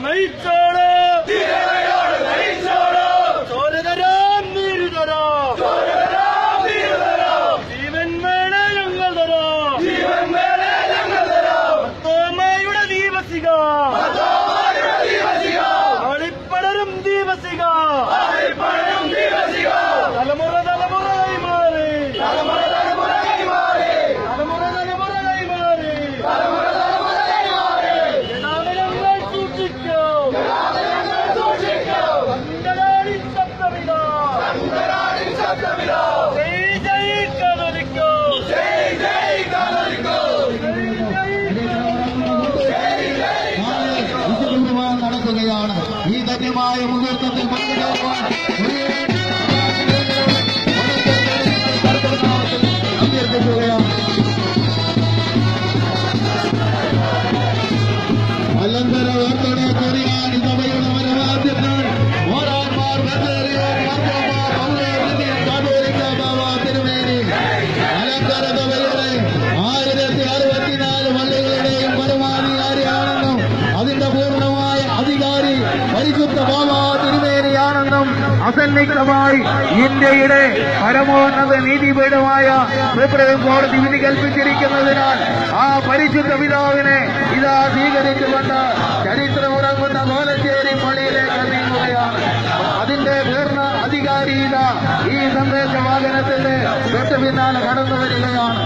നയിച്ചോട് ചോര തരാം നീര് തരാം ജീവൻ വേണേ ഞങ്ങൾ തരാം മത്തോമായുടെ ദീപസിക ആളിപ്പടരും ദീപസിക തലമുറ തലമുറയായി മാറി നടക്കുകയാണ്. ഈ ധന്യമായ മുഹൂർത്തത്തിൽ പങ്കെടുക്കുവാൻ അഭ്യർത്ഥിക്കുകയാണ്. അലങ്കര ഓർത്തഡോക്സ് കൊറിയാനി സഭയുടെ പരമാധ്യക്ഷൻ മോറാൻമാർ തിരുമേനി അലങ്കര സഭയുടെ 1064 പള്ളികളുടെയും പരമാധികാരിയാണെന്നും അതിന്റെ പൂർണ്ണമായ അധികാരി പരിശുദ്ധ ബാബാ തിരുമേനിയാണെന്നും അസന്നിഗ്ധമായി ഇന്ത്യയുടെ പരമോന്നത നീതിപീഠമായ സുപ്രീം കോടതി വിധി കൽപ്പിച്ചിരിക്കുന്നതിനാൽ ആ പരിശുദ്ധ പിതാവിനെ ഇതാ സ്വീകരിച്ചുകൊണ്ട് ചരിത്രമുറങ്ങുന്ന കോലശ്ശേരി പള്ളിയിലേക്ക് നീങ്ങുകയാണ്. അതിന്റെ പൂർണ്ണ അധികാരിയിത ഈ സന്ദേശവാഹനത്തിന്റെ തൊട്ടു പിന്നാലെ കടന്നു വരികയാണ്.